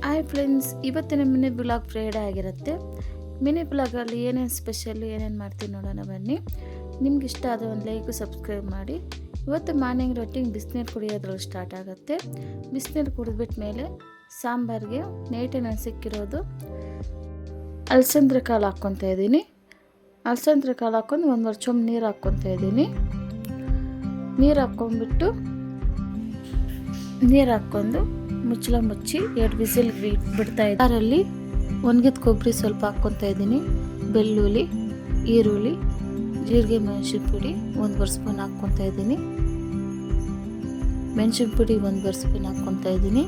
Hi friends, ಇವತ್ತಿನ mini blog Friday ಆಗಿರುತ್ತೆ. Mini ಬ್ಲಾಗಲ್ಲಿ ಏನೇನು ಸ್ಪೆಷಲ್ಲು ಏನೇನು ಮಾಡ್ತೀನಿ ನೋಡೋಣ ಬನ್ನಿ. ನಿಮ್ಗೆ ಇಷ್ಟ ಆದ ಒಂದು ಲೈಕು ಸಬ್ಸ್ಕ್ರೈಬ್ ಮಾಡಿ. ಇವತ್ತು ಮಾರ್ನಿಂಗ್ ರೊಟ್ಟಿಗೆ ಬಿಸಿನೀರು ಕುಡಿಯೋದ್ರಲ್ಲಿ ಸ್ಟಾರ್ಟ್ ಆಗುತ್ತೆ. ಬಿಸಿನೀರು ಕುಡಿದ್ಬಿಟ್ಟ ಮೇಲೆ ಸಾಂಬಾರಿಗೆ ನೈಟೇ ನೆನೆಸಿಕ್ಕಿರೋದು ಅಲಸಂದ್ರೆ ಕಾಳು ಹಾಕ್ಕೊತಾ ಇದ್ದೀನಿ. ಅಲಸಂದ್ರೆ ಕಾಳು ಹಾಕ್ಕೊಂಡು ಒಂದು ಚೊಂಬು ನೀರು ಹಾಕ್ಕೊತಾ ಇದ್ದೀನಿ. ನೀರು ಹಾಕ್ಕೊಂಡು ಮುಚ್ಚಳ ಮುಚ್ಚಿ 2 ವಿಸಿಲ್ ಬಿಡ್ತಾ ಇದ್ದೀನಿ. ಅದರಲ್ಲಿ ಒಣಗಿದ ಕೊಬ್ಬರಿ ಸ್ವಲ್ಪ ಹಾಕ್ಕೊತಾ ಇದ್ದೀನಿ. ಬೆಳ್ಳುಳ್ಳಿ, ಈರುಳ್ಳಿ, ಜೀರಿಗೆ, ಮೆಣಸಿನ ಪುಡಿ 1 ಸ್ಪೂನ್ ಹಾಕ್ಕೊತಾ ಇದ್ದೀನಿ. ಮೆಣಸಿನ ಪುಡಿ 1 ಸ್ಪೂನ್ ಹಾಕ್ಕೊತಾ ಇದ್ದೀನಿ.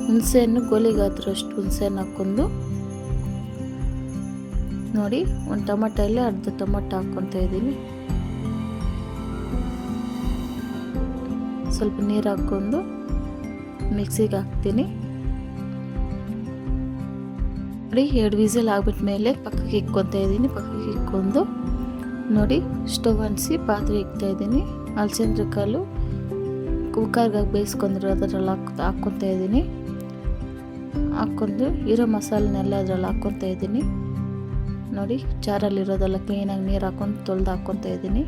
ಹುಣಸೆಹಣ್ಣು ಗೋಲಿಗಾದ್ರಷ್ಟು ಹುಣಸೆಹಣ್ಣು ಹಾಕ್ಕೊಂಡು ನೋಡಿ, ಒಂದು ಟೊಮೆಟೊಲ್ಲಿ ಅರ್ಧ ಟೊಮೆಟೊ ಹಾಕ್ಕೊತಾ ಇದ್ದೀನಿ. ಸ್ವಲ್ಪ ನೀರು ಹಾಕ್ಕೊಂಡು ಮಿಕ್ಸಿಗೆ ಹಾಕ್ತೀನಿ. ನೋಡಿ, 2 ವಿಸಿಲ್ ಆಗ್ಬಿಟ್ಟ ಮೇಲೆ ಪಕ್ಕಕ್ಕೆ ಇಕ್ಕೊತಾ ಇದ್ದೀನಿ. ಪಕ್ಕಕ್ಕೆ ಇಕ್ಕೊಂಡು ನೋಡಿ, ಸ್ಟವ್ ಅಂಟಿಸಿ ಪಾತ್ರೆ ಇಕ್ತಾ ಇದ್ದೀನಿ. ಅಲಸಂದ್ರೆ ಕಾಳು ಕುಕ್ಕರ್ಗೆ ಬೇಯಿಸ್ಕೊಂಡಿರೋದ್ರಲ್ಲಿ ಹಾಕ್ಕೊತಾ ಇದ್ದೀನಿ. ಹಾಕ್ಕೊಂಡು ಇರೋ ಮಸಾಲೆನೆಲ್ಲ ಅದರಲ್ಲಿ ಹಾಕ್ಕೊತಾ ಇದ್ದೀನಿ. ನೋಡಿ, ಜಾರಲ್ಲಿರೋದೆಲ್ಲ ಕ್ಲೀನಾಗಿ ನೀರು ಹಾಕ್ಕೊಂಡು ತೊಳೆದು ಹಾಕ್ಕೊತಾ ಇದ್ದೀನಿ.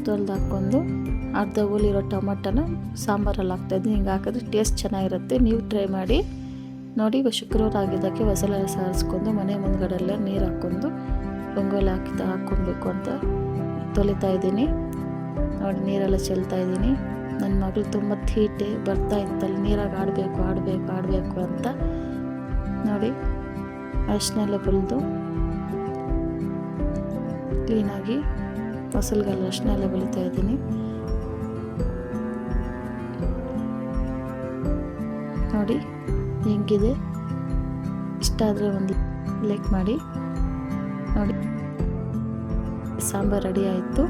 ತೊಳೆದು ಹಾಕ್ಕೊಂಡು ಅರ್ಧ ಹೋಲಿರೋ ಟೊಮಟೊನ ಸಾಂಬಾರಲ್ಲಿ ಹಾಕ್ತಾಯಿದ್ದೀನಿ. ಹಿಂಗೆ ಹಾಕಿದ್ರೆ ಟೇಸ್ಟ್ ಚೆನ್ನಾಗಿರುತ್ತೆ. ನೀವು ಟ್ರೈ ಮಾಡಿ ನೋಡಿ. ಶುಕ್ರವಾರ ಆಗಿದ್ದಕ್ಕೆ ಹೊಸಲೆಲ್ಲ ಸಾರಿಸ್ಕೊಂಡು ಮನೆ ಮುಂದ್ಗಡೆಲ್ಲ ನೀರು ಹಾಕ್ಕೊಂಡು ರಂಗೋಲಿ ಹಾಕ್ಕೊಬೇಕು ಅಂತ ತೊಳಿತಾ ಇದ್ದೀನಿ. ನೋಡಿ, ನೀರೆಲ್ಲ ಚೆಲ್ತಾ ಇದ್ದೀನಿ. ನನ್ನ ಮಗಳು ತುಂಬ ತೀಟೆ ಬರ್ತಾ ಇತ್ತಲ್ಲಿ ನೀರಾಗಿ ಆಡಬೇಕು ಅಂತ ನೋಡಿ, ಅಷ್ಟನ್ನೆಲ್ಲ ಬಳಿದು ಕ್ಲೀನಾಗಿ ಮೊಸಲ್ಗೆಲ್ಲ ಅಷ್ಟನ್ನೆಲ್ಲ ಬಳಿತಾ ಇದ್ದೀನಿ. ನೋಡಿ ಹೆಂಗಿದೆ. ಇಷ್ಟ ಆದರೆ ಒಂದು ಲೈಕ್ ಮಾಡಿ. ನೋಡಿ, ಸಾಂಬಾರು ರೆಡಿ ಆಯಿತು.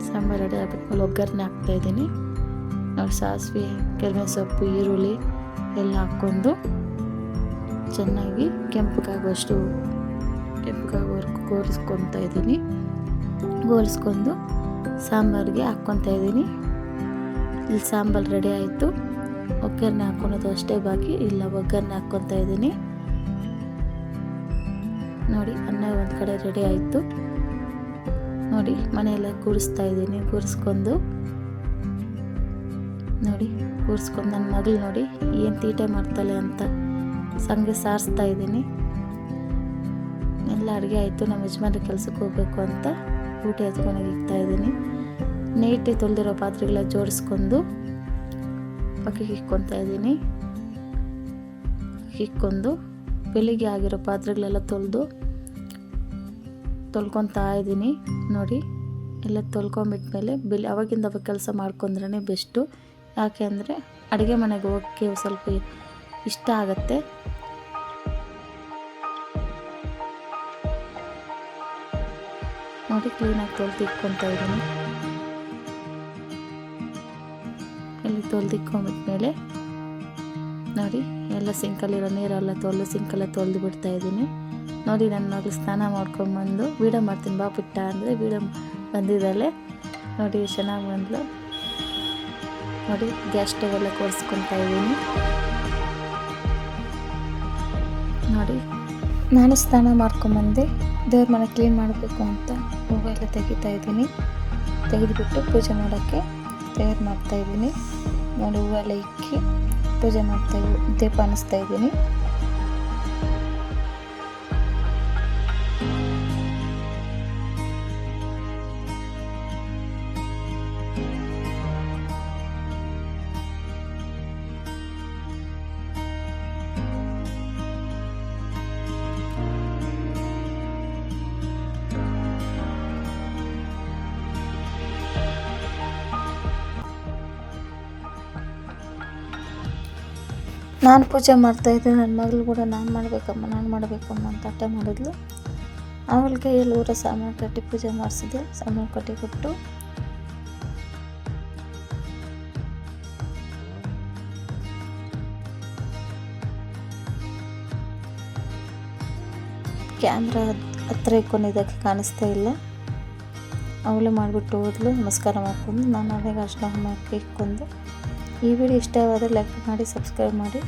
ಸಾಂಬಾರು ರೆಡಿ ಆಗ್ಬಿಟ್ಮೇಲೆ ಒಗ್ಗರಣೆ ಹಾಕ್ತಾಯಿದ್ದೀನಿ. ನೋಡಿ, ಸಾಸಿವೆ, ಕರಿಬೇವು ಸೊಪ್ಪು, ಈರುಳ್ಳಿ ಎಲ್ಲ ಹಾಕ್ಕೊಂಡು ಚೆನ್ನಾಗಿ ಕೆಂಪಗಾಗೋವರೆಗೂ ಗೋರಿಸ್ಕೊತಾ ಇದ್ದೀನಿ. ಗೋರಿಸ್ಕೊಂಡು ಸಾಂಬಾರಿಗೆ ಹಾಕ್ಕೊತಾ ಇದ್ದೀನಿ. ಇಲ್ಲಿ ಸಾಂಬಾರು ರೆಡಿ ಆಯಿತು. ಒಗ್ಗರಣೆ ಹಾಕ್ಕೊಳೋದು ಅಷ್ಟೇ ಬಾಕಿ. ಇಲ್ಲ, ಒಗ್ಗರಣೆ ಹಾಕ್ಕೊತಾ ಇದ್ದೀನಿ. ನೋಡಿ, ಅನ್ನ ಒಂದು ಕಡೆ ರೆಡಿ ಆಯಿತು. ನೋಡಿ, ಮನೆಯೆಲ್ಲ ಕೂರಿಸ್ತಾ ಇದ್ದೀನಿ. ಕೂರಿಸ್ಕೊಂಡು ನನ್ನ ಮಗಳು ನೋಡಿ ಏನು ತೀಟೆ ಮಾಡ್ತಾಳೆ ಅಂತ ಸಂಗೆ ಸಾರಿಸ್ತಾ ಇದ್ದೀನಿ. ಎಲ್ಲ ಅಡುಗೆ ಆಯಿತು. ನಮ್ಮ ಯಜಮಾನ್ರ ಕೆಲ್ಸಕ್ಕೆ ಹೋಗಬೇಕು ಅಂತ ಊಟ ಎತ್ಕೊಂಡು ಇಕ್ತಾ ಇದ್ದೀನಿ. ನೈಟೇ ತೊಳೆದಿರೋ ಪಾತ್ರೆಗಳ ಜೋಡಿಸ್ಕೊಂಡು ಪಕ್ಕಕ್ಕೆ ಇಕ್ಕೊತಾ ಇದ್ದೀನಿ. ಇಕ್ಕೊಂಡು ಬೆಳಿಗ್ಗೆ ಆಗಿರೋ ಪಾತ್ರೆಗಳೆಲ್ಲ ತೊಳ್ಕೊತಾ ಇದ್ದೀನಿ. ನೋಡಿ, ಎಲ್ಲ ತೊಳ್ಕೊಂಬಿಟ್ಮೇಲೆ ಅವಾಗಿಂದ ಅವಾಗ ಕೆಲಸ ಮಾಡ್ಕೊಂಡ್ರೇ ಬೆಸ್ಟು. ಯಾಕೆ ಅಂದರೆ ಅಡುಗೆ ಮನೆಗೆ ಹೋಗೋಕ್ಕೆ ಸ್ವಲ್ಪ ಇಷ್ಟ ಆಗುತ್ತೆ. ನೋಡಿ, ಕ್ಲೀನಾಗಿ ತೊಳೆದು ಇಕ್ಕೊತಾ ಇದ್ದೀನಿ. ಎಲ್ಲ ತೊಳೆದು ಇಕ್ಕೊಂಬಿಟ್ಮೇಲೆ ನೋಡಿ, ಎಲ್ಲ ಸಿಂಕಲ್ಲಿರೋ ನೀರೆಲ್ಲ ಸಿಂಕೆಲ್ಲ ತೊಳೆದು ಬಿಡ್ತಾ ಇದ್ದೀನಿ. ನೋಡಿ, ನನ್ನ ಮಗಳು ಸ್ನಾನ ಮಾಡ್ಕೊಂಬಂದು ವೀಡಿಯೋ ಮಾಡ್ತೀನಿ ಬಾ ಪುಟ್ಟ ಅಂದರೆ ವೀಡಿಯೋ ಬಂದಿದ್ದಾಳೆ. ನೋಡಿ, ಚೆನ್ನಾಗಿ ಬಂದಳು. ನೋಡಿ, ಗ್ಯಾಸ್ ಸ್ಟವ್ ಎಲ್ಲ ಕೊರಿಸ್ಕೊತಾ ಇದ್ದೀನಿ. ನೋಡಿ, ನಾನು ಸ್ನಾನ ಮಾಡ್ಕೊಂಬಂದೆ. ದೇವ್ರ ಮನೆ ಕ್ಲೀನ್ ಮಾಡಬೇಕು ಅಂತ ಹೂವು ಎಲ್ಲ ತೆಗಿತಾ ಇದ್ದೀನಿ. ತೆಗೆದುಬಿಟ್ಟು ಪೂಜೆ ಮಾಡೋಕ್ಕೆ ತಯಾರು ಮಾಡ್ತಾಯಿದ್ದೀನಿ. ನೋಡಿ, ಹೂವೆಲ್ಲ ಇಕ್ಕಿ ಪೂಜೆ ದೀಪ ಅನ್ನಿಸ್ತಾ ಇದ್ದೀನಿ. ನಾನು ಪೂಜೆ ಮಾಡ್ತಾಯಿದ್ದೆ. ನನ್ನ ಮಗಳು ಕೂಡ ನಾನು ಮಾಡಬೇಕಮ್ಮ ಅಂತ ಹಠ ಮಾಡಿದ್ಲು. ಅವಳ ಕೈಯಲ್ಲಿ ಊರ ಸಾಮಾನು ಕಟ್ಟಿ ಪೂಜೆ ಮಾಡಿಸಿದೆ. ಸಾಮಾನು ಕಟ್ಟಿ ಕೊಟ್ಟು ಕ್ಯಾಮ್ರಾ ಹತ್ರ ಇಟ್ಕೊಂಡಿದ್ದಕ್ಕೆ ಕಾಣಿಸ್ತಾ ಇಲ್ಲ. ಅವಳು ಮಾಡಿಬಿಟ್ಟು ಹೋದ್ಲು. ನಮಸ್ಕಾರ ಮಾಡ್ಕೊಂಡು ನಾನು ಅದೇ ಅರ್ಶಿನ ಹಾಕಿ ಇಕ್ಕೊಂಡು. ಈ ವಿಡಿಯೋ ಇಷ್ಟವಾದರೆ ಲೈಕ್ ಮಾಡಿ, ಸಬ್ಸ್ಕ್ರೈಬ್ ಮಾಡಿ.